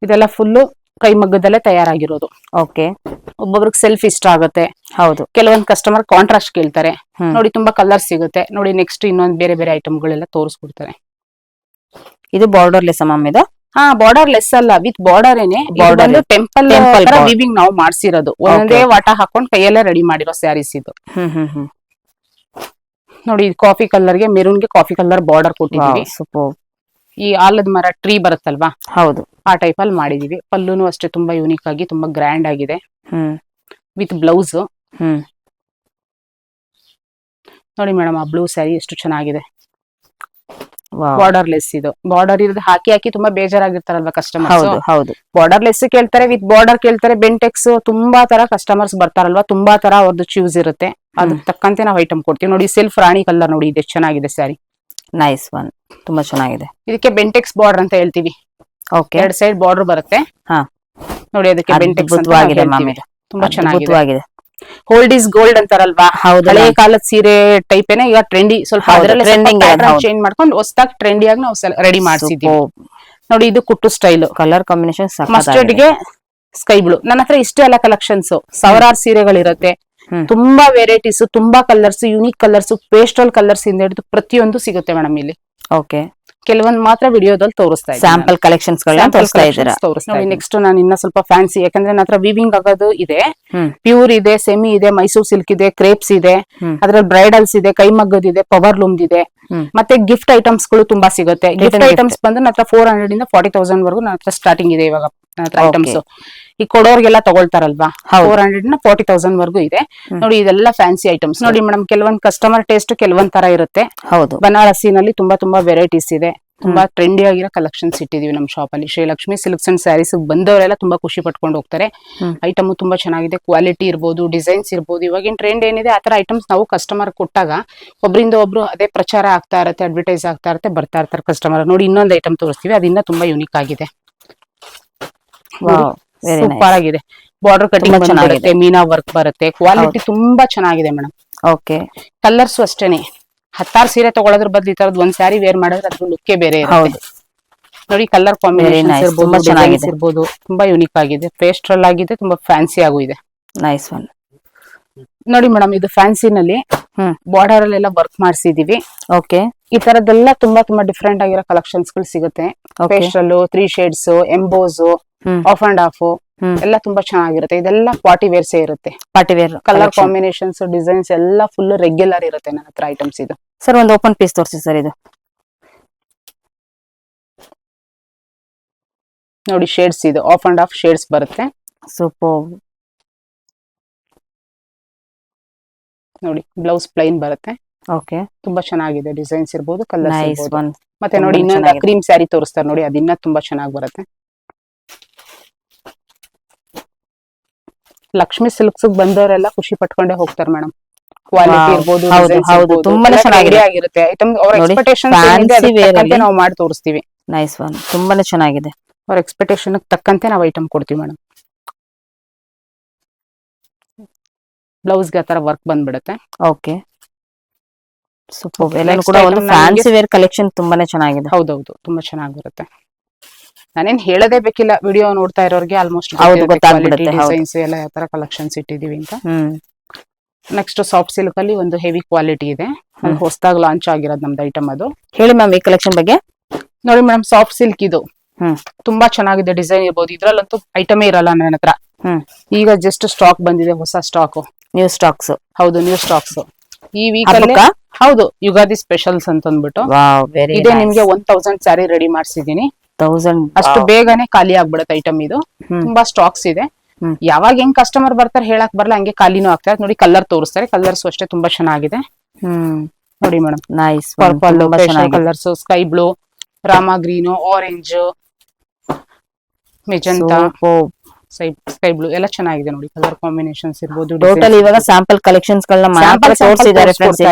ಇದೆಲ್ಲ ಫುಲ್ ಕೈ ಮಗ್ಗದಲ್ಲೇ ತಯಾರಾಗಿರೋದು. ಓಕೆ. ಒಬ್ಬೊಬ್ರಿಗೆ ಸೆಲ್ಫ್ ಇಷ್ಟ ಆಗುತ್ತೆ. ಹೌದು. ಕೆಲವೊಂದು ಕಸ್ಟಮರ್ ಕಾಂಟ್ರಾಸ್ಟ್ ಕೇಳ್ತಾರೆ. ನೋಡಿ ತುಂಬಾ ಕಲರ್ ಸಿಗುತ್ತೆ. ನೋಡಿ ನೆಕ್ಸ್ಟ್ ಇನ್ನೊಂದು ಬೇರೆ ಬೇರೆ ಐಟಮ್ ಗಳೆಲ್ಲ ತೋರಿಸ್ಕೊಡ್ತಾರೆ. ಇದು ಬಾರ್ಡರ್ ಲೆಸ್ ಮ್ಯಾಮ್ ಇದು. ಹಾ ಬಾರ್ಡರ್ ಲೆಸ್ ಅಲ್ಲ, ವಿತ್ ಬಾರ್ಡರ್ ಏನೆ. ಟೆಂಪಲ್ ವೀವಿಂಗ್ ನಾವು ಮಾಡ್ಸಿರೋದು. ಒಂದೇ ವಾಟ ಹಾಕೊಂಡ್ ಕೈಯಲ್ಲೇ ರೆಡಿ ಮಾಡಿರೋ ಸ್ಯಾರೀಸ್ ಇದು. ನೋಡಿ ಕಾಫಿ ಕಲರ್ ಗೆ ಮೆರೂನ್ ಗೆ ಕಾಫಿ ಕಲರ್ ಬಾರ್ಡರ್ ಕೊಟ್ಟಿದ್ದೀವಿ. ಸೂಪರ್. ಈ ಆಲದ ಮರ ಟ್ರೀ ಬರುತ್ತಲ್ವಾ, ಹೌದು. ಆ ಟೈಪ್ ಅಲ್ಲಿ ಮಾಡಿದೀವಿ. ಪಲ್ಲುನು ಅಷ್ಟೇ ತುಂಬಾ ಯೂನಿಕ್ ಆಗಿ ತುಂಬಾ ಗ್ರ್ಯಾಂಡ್ ಆಗಿದೆ ವಿತ್ ಬ್ಲೌಸ್. ನೋಡಿ ಮೇಡಮ್, ಆ ಬ್ಲೂ ಸ್ಯಾರಿ ಎಷ್ಟು ಚೆನ್ನಾಗಿದೆ. ಬಾರ್ಡರ್ ಲೆಸ್ ಇದು. ಬಾರ್ಡರ್ ಇರೋದು ಹಾಕಿ ಹಾಕಿ ತುಂಬಾ ಬೇಜಾರಾಗಿರ್ತಾರಲ್ವಾ ಕಸ್ಟಮರ್ಸ್. ಹೌದು. ಬಾರ್ಡರ್ ಲೆಸ್ ಕೇಳ್ತಾರೆ, ವಿತ್ ಬಾರ್ಡರ್ ಕೇಳ್ತಾರೆ, ಬೆಂಟೆಕ್ಸ್, ತುಂಬಾ ತರ ಕಸ್ಟಮರ್ಸ್ ಬರ್ತಾರಲ್ವಾ, ತುಂಬಾ ತರ ಅವ್ರದ್ದು ಚೂಸ್ ಇರುತ್ತೆ. ಅದಕ್ಕೆ ತಕ್ಕಂತೆ ನಾವು ಐಟಮ್ ಕೊಡ್ತೀವಿ. ನೋಡಿ ಸೆಲ್ಫ್ ರಾಣಿ ಕಲರ್ ನೋಡಿ, ಇದು ಚೆನ್ನಾಗಿದೆ ಸ್ಯಾರಿ. ನೈಸ್ ಒನ್, ತುಂಬಾ ಚೆನ್ನಾಗಿದೆ. ಇದಕ್ಕೆ ಬೆಂಟೆಕ್ಸ್ ಬಾರ್ಡರ್ ಅಂತ ಹೇಳ್ತೀವಿ. ಓಕೆ, 2 ಸೈಡ್ ಬಾರ್ಡರ್ ಬರುತ್ತೆ. ನೋಡಿ ಅದಕ್ಕೆ ಬೆಂಟೆಕ್ಸ್ ಅಂತ ಹೇಳ್ತೀವಿ. ತುಂಬಾ ಚೆನ್ನಾಗಿದೆ. ಹೋಲ್ಡ್ ಇಸ್ ಗೋಲ್ಡ್ ಅಂತಾರಲ್ವಾ, ಹಳೆ ಕಾಲದ ಸೀರೆ ಟೈಪ್ ಏನೇ ಈಗ ಟ್ರೆಂಡಿ, ಸ್ವಲ್ಪ ಚೇಂಜ್ ಮಾಡ್ಕೊಂಡು ಹೊಸದಾಗಿ ಟ್ರೆಂಡಿ ಆಗಿ ನಾವು ರೆಡಿ ಮಾಡ್ಸಿದ್ದೀವಿ. ನೋಡಿ ಇದು ಕುಟ್ಟು ಸ್ಟೈಲ್. ಕಲರ್ ಕಾಂಬಿನೇಷನ್ ಮಸ್ಟರ್ಡ್ ಗೆ ಸ್ಕೈ ಬ್ಲೂ. ನನ್ನ ಹತ್ರ ಇಷ್ಟೇ ಅಲ್ಲ ಕಲೆಕ್ಷನ್ಸ್, ಸಾವಿರಾರು ಸೀರೆಗಳಿರುತ್ತೆ. ತುಂಬಾ ವೆರೈಟೀಸ್, ತುಂಬಾ colours, unique colours, pastel colours ಇಂದ ಹಿಡಿದು ಪ್ರತಿಯೊಂದು ಸಿಗುತ್ತೆ ಮೇಡಮ್ ಇಲ್ಲಿ. ಓಕೆ, ಕೆಲವೊಂದು ಮಾತ್ರ ವಿಡಿಯೋದಲ್ಲಿ ತೋರಿಸ್ತಾ ಇದ್ದೀನಿ. ಸ್ಯಾಂಪಲ್ ಕಲೆಕ್ಷನ್ಸ್ ತೋರಿಸ್ತಾ ಇದ್ದೀರಾ. ನೆಕ್ಸ್ಟ್ ನಾನು ಇನ್ನ ಸ್ವಲ್ಪ ಫ್ಯಾನ್ಸಿ, ಯಾಕಂದ್ರೆ ನನ್ನ ಹತ್ರ ವಿವಿಂಗ್ ಆಗೋದು ಇದೆ, ಪ್ಯೂರ್ ಇದೆ, ಸೆಮಿ ಇದೆ, ಮೈಸೂರ್ ಸಿಲ್ಕ್ ಇದೆ, ಕ್ರೇಪ್ಸ್ ಇದೆ, ಅದ್ರಲ್ಲಿ ಬ್ರೈಡಲ್ಸ್ ಇದೆ, ಕೈಮಗ್ಗದ್ ಇದೆ, ಪವರ್ ಲೂಮ್ದ್ ಇದೆ, ಮತ್ತೆ ಗಿಫ್ಟ್ ಐಟಮ್ಸ್ ಗಳು ತುಂಬಾ ಸಿಗುತ್ತೆ. ಗಿಫ್ಟ್ ಐಟಮ್ಸ್ ಬಂದು ನನ್ನ ಹತ್ರ 400 ಇಂದ 40,000 ವರ್ಗು ನನ್ನ ಹತ್ರ ಸ್ಟಾರ್ಟಿಂಗ್ ಇದೆ ಇವಾಗ ನನ್ನ ಹತ್ರ ಐಟಮ್ಸ್. ಈ ಕೊಡೋರ್ಗೆಲ್ಲ ತಗೊಳ್ತಾರಲ್ವಾ, 400 ಇಂದ 40,000 ವರ್ಗು ಇದೆ. ನೋಡಿ ಇದೆಲ್ಲ ಫ್ಯಾನ್ಸಿ ಐಟಮ್ಸ್. ನೋಡಿ ಮೇಡಮ್, ಕೆಲವೊಂದು ಕಸ್ಟಮರ್ ಟೇಸ್ಟ್ ಕೆಲವೊಂದ್ ತರ ಇರುತ್ತೆ. ಹೌದು, ಬನಾರಸಿನಲ್ಲಿ ತುಂಬಾ ವೆರೈಟೀಸ್ ಇದೆ. ತುಂಬಾ ಟ್ರೆಂಡಿ ಆಗಿರೋ ಕಲೆಕ್ಷನ್ಸ್ ಇಟ್ಟಿದೀವಿ ನಮ್ಮ ಶಾಪ್ ಅಲ್ಲಿ. ಶ್ರೀಲಕ್ಷ್ಮಿ ಸಿಲ್ಕ್ಸ್ ಅಂಡ್ ಸ್ಯಾರೀಸ್ ಬಂದವರೆಲ್ಲ ತುಂಬಾ ಖುಷಿ ಪಟ್ಕೊಂಡು ಹೋಗ್ತಾರೆ. ಐಟಮ್ ತುಂಬಾ ಚೆನ್ನಾಗಿದೆ, ಕ್ವಾಲಿಟಿ ಇರ್ಬೋದು, ಡಿಸೈನ್ಸ್ ಇರ್ಬೋದು. ಇವಾಗಿನ ಟ್ರೆಂಡ್ ಏನಿದೆ ಆತರ ಐಟಮ್ಸ್ ನಾವು ಕಸ್ಟಮರ್ ಕೊಟ್ಟಾಗ ಒಬ್ರಿಂದ ಒಬ್ರು ಅದೇ ಪ್ರಚಾರ ಆಗ್ತಾ ಇರುತ್ತೆ, ಅಡ್ವರ್ಟೈಸ್ ಆಗ್ತಾ ಇರುತ್ತೆ, ಬರ್ತಾ ಇರ್ತಾರೆ ಕಸ್ಟಮರ್. ನೋಡಿ ಇನ್ನೊಂದು ಐಟಮ್ ತೋರಿಸ್ತೀವಿ, ಅದನ್ನ ತುಂಬಾ ಯೂನಿಕ್ ಆಗಿದೆ, ಸೂಪರ್ ಆಗಿದೆ. ಬಾರ್ಡರ್ ಕಟಿಂಗ್ ಚೆನ್ನಾಗಿದೆ, ಮೀನಾ ವರ್ಕ್ ಬರುತ್ತೆ, ಕ್ವಾಲಿಟಿ ತುಂಬಾ ಚೆನ್ನಾಗಿದೆ ಮೇಡಮ್. ಓಕೆ, ಕಲರ್ಸ್ ಅಷ್ಟೇನೆ. 16 ಸೀರೆ ತಗೊಳ್ಳೋದ್ರ ಬದಲು ಈ ತರದ್ ಒಂದ್ ಸ್ಯಾರಿ ವೇರ್ ಮಾಡಿದ್ರೆ ಅದ್ರ ಲುಕ್ಕೇ ಬೇರೆ ಇರುತ್ತೆ. ನೋಡಿ ಕಲರ್ ಕಾಂಬಿನೇಷನ್ ಇರ್ಬೋದು, ಡಿಸೈನ್ಸ್ ಇರ್ಬೋದು, ತುಂಬಾ ಯೂನಿಕ್ ಆಗಿದೆ, ಪೇಸ್ಟಲ್ ಆಗಿದೆ, ತುಂಬಾ ಫ್ಯಾನ್ಸಿ ಆಗೂ ಇದೆ. Nice one. ನೋಡಿ ಮೇಡಮ್, ಇದು ಫ್ಯಾನ್ಸಿನಲ್ಲಿ ಬಾರ್ಡರ್ ಅಲ್ಲೆಲ್ಲ ವರ್ಕ್ ಮಾಡಿಸಿದೀವಿ. ಓಕೆ, ಈ ತರದೆಲ್ಲ ತುಂಬಾ ಡಿಫ್ರೆಂಟ್ ಆಗಿರೋ ಕಲೆಕ್ಷನ್ಸ್ ಗಳು ಸಿಗುತ್ತೆ. Pastel, 3 shades, emboss, half and half ಎಲ್ಲ ತುಂಬಾ ಚೆನ್ನಾಗಿರುತ್ತೆ. ಇದೆಲ್ಲ ಪಾರ್ಟಿ ವೇರ್ಸ್ ಇರುತ್ತೆ. Party wear colour combinations, designs ಎಲ್ಲ ಫುಲ್ ರೆಗ್ಯುಲರ್ ಇರುತ್ತೆ ನನ್ನ ಹತ್ರ ಐಟಮ್ಸ್. ಇದು ಸರ್ ಒಂದು ಓಪನ್ ಪೀಸ್ ತೋರಿಸಿ ಸರ್. ಇದು ನೋಡಿ ಶೇಡ್ಸ್, ಇದು ಆಫ್ ಅಂಡ್ ಆಫ್ ಶೇಡ್ಸ್ ಬರುತ್ತೆ. ಸೂಪರ್. ನೋಡಿ ಬ್ಲೌಸ್ ಪ್ಲೈನ್ ಬರುತ್ತೆ. ಓಕೆ, ತುಂಬಾ ಚೆನ್ನಾಗಿದೆ, ಡಿಸೈನ್ಸ್ ಇರ್ಬೋದು, ಕಲರ್ಸ್ ಇರ್ಬೋದು. ಮತ್ತೆ ತುಂಬಾ ನೋಡಿ ಇನ್ನೊಂದು ಕ್ರೀಮ್ ಸ್ಯಾರಿ ತೋರಿಸ್ತಾರೆ ನೋಡಿ, ಅದಿನ್ನ ತುಂಬಾ ಚೆನ್ನಾಗಿ ಬರುತ್ತೆ. ಲಕ್ಷ್ಮಿ ಸಿಲ್ಕ್ಸ್ ಬಂದವರೆಲ್ಲ ಖುಷಿ ಪಟ್ಕೊಂಡೇ ಹೋಗ್ತಾರೆ ಮೇಡಮ್. ಕ್ವಾಲಿಟಿ ಇರ್ಬೋದು, ತುಂಬಾನೇ ಚೆನ್ನಾಗಿದೆ ಆಗಿರುತ್ತೆ ಐಟಮ್. ಅವ್ರ ಎಕ್ಸ್ಪೆಕ್ಟೇಷನ್ಸ್ ಏನಿದೆ ನಾವು ಮಾಡಿ ತೋರಿಸ್ತೀವಿ. ನೈಸ್ ಒನ್, ತುಂಬಾನೇ ಚೆನ್ನಾಗಿದೆ. ಅವ್ರ ಎಕ್ಸ್ಪೆಕ್ಟೇಷನ್ ತಕ್ಕಂತೆ ನಾವು ಐಟಮ್ ಕೊಡ್ತೀವಿ ಮೇಡಮ್. ಬ್ಲೌಸ್ಗೆ ಆತರ ವರ್ಕ್ ಬಂದ್ಬಿಡುತ್ತೆ. Okay, super. ಎಲ್ಲಾನು ಕೂಡ ಒಂದು ಫ್ಯಾನ್ಸಿ ವೇರ್ ಕಲೆಕ್ಷನ್ ತುಂಬಾನೇ ಚೆನ್ನಾಗಿದೆ. ಹೌದೌದು, ತುಂಬಾ ಚೆನ್ನಾಗಿ ಬರುತ್ತೆ. ನಾನೇನ್ ಹೇಳದೇ ಬೇಕಿಲ್ಲ, ವಿಡಿಯೋ ನೋಡ್ತಾ ಇರೋರಿಗೆ ಆಲ್ಮೋಸ್ಟ್ ಗೊತ್ತಾಗ್ಬಿಡುತ್ತೆ ಡಿಸೈನ್ಸ್ ಎಲ್ಲ ಯಾವ ತರ ಕಲೆಕ್ಷನ್ಸ್ ಇಟ್ಟಿದೀವಿ ಅಂತ. ನೆಕ್ಸ್ಟ್ ಸಾಫ್ಟ್ ಸಿಲ್ಕ್ ಅಲ್ಲಿ ಒಂದು ಹೆವಿ ಕ್ವಾಲಿಟಿ ಇದೆ, ಹೊಸದಾಗಿ ಲಾಂಚ್ ಆಗಿರೋದು ನಮ್ದು ಐಟಮ್. ಅದು ಹೇಳಿ ಮ್ಯಾಮ್ ಈ ಕಲೆಕ್ಷನ್ ಬಗ್ಗೆ. ನೋಡಿ ಮೇಡಮ್, ಸಾಫ್ಟ್ ಸಿಲ್ಕ್ ಇದು ತುಂಬಾ ಚೆನ್ನಾಗಿದೆ, ಡಿಸೈನ್ ಇರ್ಬೋದು. ಇದ್ರಲ್ಲಂತೂ ಐಟಮೇ ಇರಲ್ಲ ನನ್ನ ಹತ್ರ. ಈಗ ಜಸ್ಟ್ ಸ್ಟಾಕ್ ಬಂದಿದೆ, ಹೊಸ ಸ್ಟಾಕ್, ನ್ಯೂ ಸ್ಟಾಕ್ಸ್. ಹೌದು, ನ್ಯೂ ಸ್ಟಾಕ್ಸ್ ಈ ವೀಕ್ ಅಲ್ಲಿ. ಹೌದು, ಯುಗಾದಿ ಸ್ಪೆಷಲ್ಸ್ ಅಂತ ಅಂದ್ಬಿಟ್ಟು ಇದೆ. ನಿಮ್ಗೆ 1000 ಸ್ಯಾರಿ ರೆಡಿ ಮಾಡ್ಸಿದೀನಿ. 1000 ಅಷ್ಟು ಬೇಗನೆ ಖಾಲಿ ಆಗ್ಬಿಡುತ್ತೆ ಐಟಮ್. ಇದು ತುಂಬಾ ಸ್ಟಾಕ್ಸ್ ಇದೆ. ಯಾವಾಗ ಹೆಂಗ್ ಕಸ್ಟಮರ್ ಬರ್ತಾರೆ ಹೇಳಕ್ ಬರಲ್ಲ, ಹಂಗೆ ಖಾಲಿನೂ ಆಗ್ತಾರೆ. ನೋಡಿ ಕಲರ್ ತೋರಿಸ್ತಾರೆ, ಕಲರ್ಸ್ ಅಷ್ಟೇ ತುಂಬಾ ಚೆನ್ನಾಗಿದೆ. ನೋಡಿ madam, nice purple colours, sky blue, Rama green, orange, magenta, sky blue ಎಲ್ಲ ಚೆನ್ನಾಗಿದೆ. ನೋಡಿ ಕಲರ್ ಕಾಂಬಿನೇಷನ್ಸ್ ಇರ್ಬೋದು. ಟೋಟಲ್ ಇವಾಗ ಸ್ಯಾಂಪಲ್ ಕಲೆಕ್ಷನ್ಸ್ ಗಳನ್ನ ಮಾತ್ರ ತೋರಿಸಿದ್ದಾರೆ ಫ್ರೆಂಡ್ಸ್.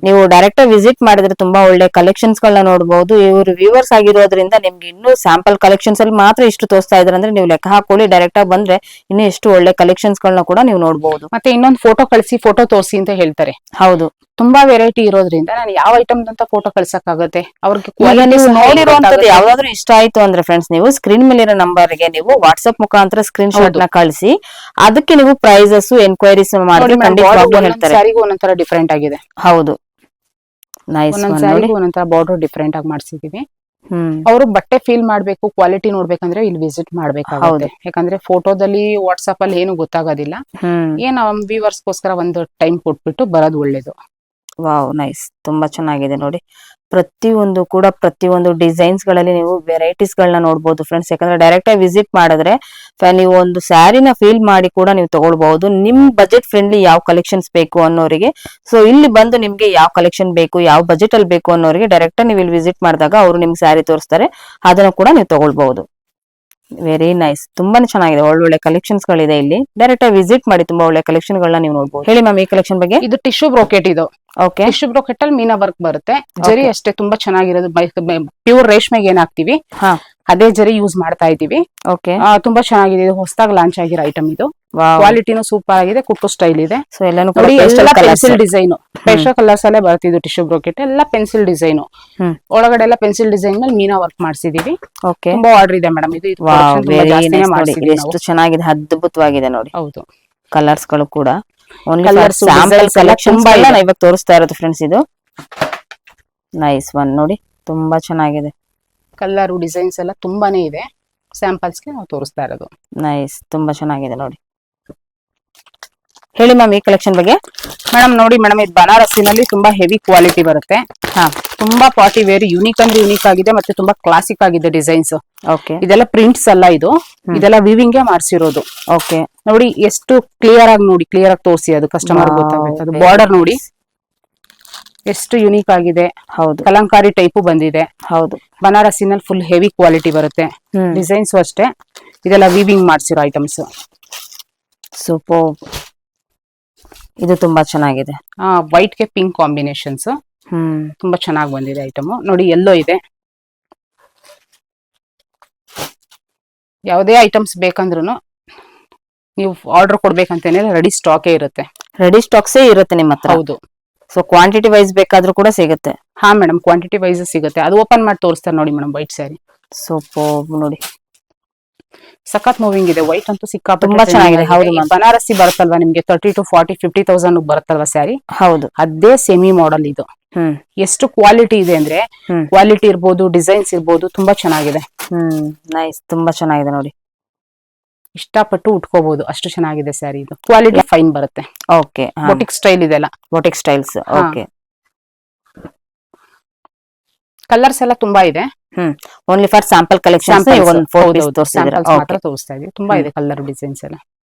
ನೀವು ಡೈರೆಕ್ಟ್ ವಿಸಿಟ್ ಮಾಡಿದ್ರೆ ತುಂಬಾ ಒಳ್ಳೆ ಕಲೆಕ್ಷನ್ಸ್ ಗಳನ್ನ ನೋಡಬಹುದು. ಇವರು ವ್ಯೂವರ್ಸ್ ಆಗಿರೋದ್ರಿಂದ ನಿಮ್ಗೆ ಇನ್ನೂ ಸ್ಯಾಂಪಲ್ ಕಲೆಕ್ಷನ್ಸ್ ಅಲ್ಲಿ ಮಾತ್ರ ಇಷ್ಟು ತೋರಿಸ್ತಾ ಇದಾರೆ ಅಂದ್ರೆ ನೀವು ಲೆಕ್ಕ ಹಾಕೊಳ್ಳಿ. ಡೈರೆಕ್ಟ್ ಆಗಿ ಬಂದ್ರೆ ಇನ್ನು ಎಷ್ಟು ಒಳ್ಳೆ ಕಲೆಕ್ಷನ್ಸ್ ಗಳನ್ನ ಕೂಡ ನೀವು ನೋಡಬಹುದು. ಮತ್ತೆ ಇನ್ನೊಂದು ಫೋಟೋ ಕಳಿಸಿ, ಫೋಟೋ ತೋರಿಸಿ ಅಂತ ಹೇಳ್ತಾರೆ. ಹೌದು, ತುಂಬಾ ವೆರೈಟಿ ಇರೋದ್ರಿಂದ ನಾನು ಯಾವ ಐಟಮ್ ಅಂತ ಫೋಟೋ ಕಳ್ಸಕ್ ಆಗುತ್ತೆ ಅವ್ರಿಗೆ. ನೋಡಿರುವಂತದ್ದು ಯಾವ್ದಾದ್ರು ಇಷ್ಟ ಆಯ್ತು ಅಂದ್ರೆ ಫ್ರೆಂಡ್ಸ್, ನೀವು ಸ್ಕ್ರೀನ್ ಮೇಲಿರೋ ನಂಬರ್ ಗೆ ನೀವು ವಾಟ್ಸ್ಆಪ್ ಮುಖಾಂತರ ಸ್ಕ್ರೀನ್ ಶಾಟ್ ನ ಕಳಿಸಿ. ಅದಕ್ಕೆ ನೀವು ಪ್ರೈಸಸ್ ಎನ್ಕ್ವೈರೀಸ್ ಮಾಡಿ ಒಂದೊಂದರ ಡಿಫ್ರೆಂಟ್ ಆಗಿದೆ. ಹೌದು, ನೈಸ್. ಒಂದೊಂದರ ಬಾರ್ಡರ್ ಡಿಫ್ರೆಂಟ್ ಆಗಿ ಮಾಡ್ಸಿದೀವಿ. ಅವರು ಬಟ್ಟೆ ಫೀಲ್ ಮಾಡ್ಬೇಕು, ಕ್ವಾಲಿಟಿ ನೋಡ್ಬೇಕಂದ್ರೆ ಇಲ್ಲಿ ವಿಸಿಟ್ ಮಾಡ್ಬೇಕಾಗುತ್ತೆ. ಯಾಕಂದ್ರೆ ಫೋಟೋದಲ್ಲಿ ವಾಟ್ಸ್ಆಪ್ ಅಲ್ಲಿ ಏನು ಗೊತ್ತಾಗೋದಿಲ್ಲ. ಏನ್ ವ್ಯೂವರ್ಸ್ ಗೋಸ್ಕರ ಒಂದು ಟೈಮ್ ಕೊಟ್ಬಿಟ್ಟು ಬರೋದು ಒಳ್ಳೇದು. ವಾವ್, ನೈಸ್, ತುಂಬಾ ಚೆನ್ನಾಗಿದೆ ನೋಡಿ. ಪ್ರತಿಯೊಂದು ಕೂಡ ಪ್ರತಿಯೊಂದು ಡಿಸೈನ್ಸ್ ಗಳಲ್ಲಿ ನೀವು ವೆರೈಟೀಸ್ ಗಳನ್ನ ನೋಡಬಹುದು ಫ್ರೆಂಡ್ಸ್. ಯಾಕಂದ್ರೆ ಡೈರೆಕ್ಟ್ ಆಗಿ ವಿಸಿಟ್ ಮಾಡಿದ್ರೆ ನೀವು ಒಂದು ಸ್ಯಾರಿನ ಫೀಲ್ ಮಾಡಿ ಕೂಡ ನೀವು ತಗೊಳ್ಬಹುದು. ನಿಮ್ ಬಜೆಟ್ ಫ್ರೆಂಡ್ಲಿ ಯಾವ ಕಲೆಕ್ಷನ್ಸ್ ಬೇಕು ಅನ್ನೋರಿಗೆ, ಸೊ ಇಲ್ಲಿ ಬಂದು ನಿಮ್ಗೆ ಯಾವ ಕಲೆಕ್ಷನ್ ಬೇಕು, ಯಾವ ಬಜೆಟ್ ಅಲ್ಲಿ ಬೇಕು ಅನ್ನೋರಿಗೆ ಡೈರೆಕ್ಟ್ ನೀವು ಇಲ್ಲಿ ವಿಸಿಟ್ ಮಾಡಿದಾಗ ಅವರು ನಿಮ್ಗೆ ಸ್ಯಾರಿ ತೋರಿಸ್ತಾರೆ, ಅದನ್ನು ಕೂಡ ನೀವು ತಗೊಳ್ಬಹುದು. ವೆರಿ ನೈಸ್, ತುಂಬಾನೇ ಚೆನ್ನಾಗಿದೆ. ಒಳ್ಳೊಳ್ಳೆ ಕಲೆಕ್ಷನ್ಸ್ ಗಳಿದೆ ಇಲ್ಲಿ. ಡೈರೆಕ್ಟ್ ಆಗಿ ವಿಸಿಟ್ ಮಾಡಿ, ತುಂಬಾ ಒಳ್ಳೆ ಕಲೆಕ್ಷನ್ ಗಳನ್ನ ನೀವು ನೋಡಬಹುದು. ಹೇಳಿ ಮ್ಯಾಮ್, ಈ ಕಲೆಕ್ಷನ್ ಬಗ್ಗೆ. ಇದು ಟಿಶ್ಯೂ ಬ್ರೋಕೆಟ್. ಇದು ಓಕೆ, ಟಿಶ್ಯೂ ಬ್ರೋಕೆಟ್ ಅಲ್ಲಿ ಮೀನಾ ವರ್ಕ್ ಬರುತ್ತೆ. ಜರಿ ಅಷ್ಟೇ ತುಂಬಾ ಚೆನ್ನಾಗಿರೋದು. ಪ್ಯೂರ್ ರೇಷ್ಮೆಗೆ ಏನ್ ಹಾಕ್ತಿವಿ ಅದೇ ಜರಿ ಯೂಸ್ ಮಾಡ್ತಾ ಇದೀವಿ. ಓಕೆ, ತುಂಬಾ ಚೆನ್ನಾಗಿದೆ. ಇದು ಹೊಸದಾಗಿ ಲಾಂಚ್ ಆಗಿರೋ ಐಟಮ್. ಇದು ಕ್ವಾಲಿಟಿನೂ ಸೂಪರ್ ಆಗಿದೆ, ಕುಟ್ಟು ಸ್ಟೈಲ್ ಇದೆ. ಸೊ ಎಲ್ಲಾನು ನೋಡಿ, ಎಲ್ಲ ಪೆನ್ಸಿಲ್ ಡಿಸೈನ್, ಪೇಸ್ಟಲ್ ಕಲರ್ಸ್ ಅಲ್ಲೇ ಬರ್ತಿದ್ದು ಟಿಶ್ಯೂ ಬ್ರೋಕೆಟ್ ಎಲ್ಲ ಪೆನ್ಸಿಲ್ ಡಿಸೈನ್. ಒಳಗಡೆ ಎಲ್ಲ ಪೆನ್ಸಿಲ್ ಡಿಸೈನ್ ಮೇಲೆ ಮೀನಾ ವರ್ಕ್ ಮಾಡ್ಸಿದೀವಿ. ಓಕೆ, ತುಂಬಾ ಆರ್ಡರ್ ಇದೆ ಮೇಡಮ್. ಇದು production ತುಂಬಾ ಜಾಸ್ತಿನೇ ಮಾಡ್ಸಿದೀವಿ ನಾವು. ಎಷ್ಟು ಚೆನ್ನಾಗಿದೆ, ಅದ್ಭುತವಾಗಿದೆ ನೋಡಿ. ಹೌದು, ಕಲರ್ಸ್ ಗಳು ಕೂಡ Colours, designs ಎಲ್ಲ ತುಂಬಾ ಇದೆ. ಇವಾಗ ತೋರಿಸ್ತಾ ಇರೋದು ಫ್ರೆಂಡ್ಸ್. ಇದು ನೈಸ್ ಒನ್ ನೋಡಿ, ತುಂಬಾ ಚೆನ್ನಾಗಿದೆ. ಕಲರ್ ಡಿಸೈನ್ಸ್ ಎಲ್ಲ ತುಂಬಾನೇ ಇದೆ. ಸ್ಯಾಂಪಲ್ಸ್ಗೆ ನಾವು ತೋರಿಸ್ತಾ ಇರೋದು. ನೈಸ್, ತುಂಬಾ ಚೆನ್ನಾಗಿದೆ ನೋಡಿ. ಹೇಳಿ ಮ್ಯಾಮ್, ಈ ಕಲೆಕ್ಷನ್ ಬಗ್ಗೆ. ಮೇಡಮ್ ನೋಡಿ ಮೇಡಮ್, ಇದು ಬನಾರಸಿನಲ್ಲಿ ತುಂಬಾ ಹೆವಿ ಕ್ವಾಲಿಟಿ ಬರುತ್ತೆ. ತುಂಬಾ ಪಾರ್ಟಿ ವೇರ್, ಯೂನಿಕ್ ಅಂದ್ರೆ ಯೂನಿಕ್ ಆಗಿದೆ, ಮತ್ತೆ ತುಂಬಾ ಕ್ಲಾಸಿಕ್ ಆಗಿದೆ ಡಿಸೈನ್ಸ್. ಓಕೆ, ಇದೆಲ್ಲ ಪ್ರಿಂಟ್ಸ್ ಅಲ್ಲ, ಇದೆಲ್ಲ ವಿವಿಂಗ್ ಗೆ ಮಾಡಿಸಿರೋದು. ಓಕೆ, ನೋಡಿ ಎಷ್ಟು ಕ್ಲಿಯರ್ ಆಗಿ ನೋಡಿ, ಕ್ಲಿಯರ್ ಆಗಿ ತೋರಿಸಿ, ಅದು ಕಸ್ಟಮರ್ ಗೊತ್ತಾಗುತ್ತೆ. ಅದು ಬಾರ್ಡರ್ ನೋಡಿ ಎಷ್ಟು ಯೂನಿಕ್ ಆಗಿದೆ. ಹೌದು, ಕಲಂಕಾರಿ ಟೈಪು ಬಂದಿದೆ. ಹೌದು, ಬನಾರಸಿನಲ್ಲಿ ಫುಲ್ ಹೆವಿ ಕ್ವಾಲಿಟಿ ಬರುತ್ತೆ. ಡಿಸೈನ್ಸ್ ಅಷ್ಟೇ, ಇದೆಲ್ಲ ವಿವಿಂಗ್ ಮಾಡಿಸಿರೋ ಐಟಮ್ಸ್. ಸೂಪರ್. ಇದು ತುಂಬಾ ಚೆನ್ನಾಗಿದೆ. ವೈಟ್ ಗೆ ಪಿಂಕ್ ಕಾಂಬಿನೇಷನ್ಸ್ ತುಂಬಾ ಚೆನ್ನಾಗಿ ಬಂದಿದೆ ಐಟಮ್. ನೋಡಿ, ಎಲ್ಲೋ ಇದೆ. ಯಾವುದೇ ಐಟಮ್ಸ್ ಬೇಕಂದ್ರೂ ನೀವು ಆರ್ಡರ್ ಕೊಡ್ಬೇಕಂತೇನೆ ರೆಡಿ ಸ್ಟಾಕೇ ಇರುತ್ತೆ. ರೆಡಿ ಸ್ಟಾಕ್ಸೇ ಇರುತ್ತೆ ನಿಮ್ಮ ಹತ್ರ. ಹೌದು. ಸೊ ಕ್ವಾಂಟಿಟಿ ವೈಸ್ ಬೇಕಾದ್ರೂ ಕೂಡ ಸಿಗುತ್ತೆ. ಹಾ ಮೇಡಮ್, ಕ್ವಾಂಟಿಟಿ ವೈಸ್ ಸಿಗುತ್ತೆ. ಅದು ಓಪನ್ ಮಾಡಿ ತೋರಿಸ್ತಾರೆ ನೋಡಿ ಮೇಡಮ್. ವೈಟ್ ಸ್ಯಾರಿ ಸೂಪರ್ ನೋಡಿ, ಸಖತ್ ಮೂವಿಂಗ್ ಇದೆ. ವೈಟ್ ಅಂತೂ ಸಿಕ್ಕಾಪಟ್ಟೆ ತುಂಬಾ ಚೆನ್ನಾಗಿದೆ. ಹೌದು, ಬನಾರಸಿ ಬರುತ್ತಲ್ವಾ ನಿಮ್ಗೆ 30 to 40, 50,000 ಬರುತ್ತಲ್ವಾ ಸ್ಯಾರಿ. ಹೌದು, ಅದೇ ಸೆಮಿ ಮಾಡೆಲ್ ಇದು. ಎಷ್ಟು ಕ್ವಾಲಿಟಿ ಇದೆ ಅಂದ್ರೆ, ಕ್ವಾಲಿಟಿ ಇರ್ಬೋದು, ಡಿಸೈನ್ಸ್ ಇರ್ಬೋದು, ತುಂಬಾ ಚೆನ್ನಾಗಿದೆ. ನೈಸ್, ತುಂಬಾ ಚೆನ್ನಾಗಿದೆ ನೋಡಿ. ಇಷ್ಟಪಟ್ಟು ಉಟ್ಕೋಬಹುದು, ಅಷ್ಟು ಚೆನ್ನಾಗಿದೆ ಸ್ಯಾರಿ. ಇದು ಕ್ವಾಲಿಟಿ ಫೈನ್ ಬರುತ್ತೆ. ಓಕೆ, ಬೊಟಿಕ್ ಸ್ಟೈಲ್ ಇದೆಲ್ಲ. Boutique styles. ಓಕೆ, ಕಲರ್ಸ್ ಎಲ್ಲ ತುಂಬಾ ಇದೆ. Only for sample collection. ಮಾತ್ರ ತೋರಿಸ್ತಾ ಇದೀವಿ. ತುಂಬಾ ಇದೆ ಕಲರ್ ಡಿಸೈನ್ಸ್ ಎಲ್ಲ.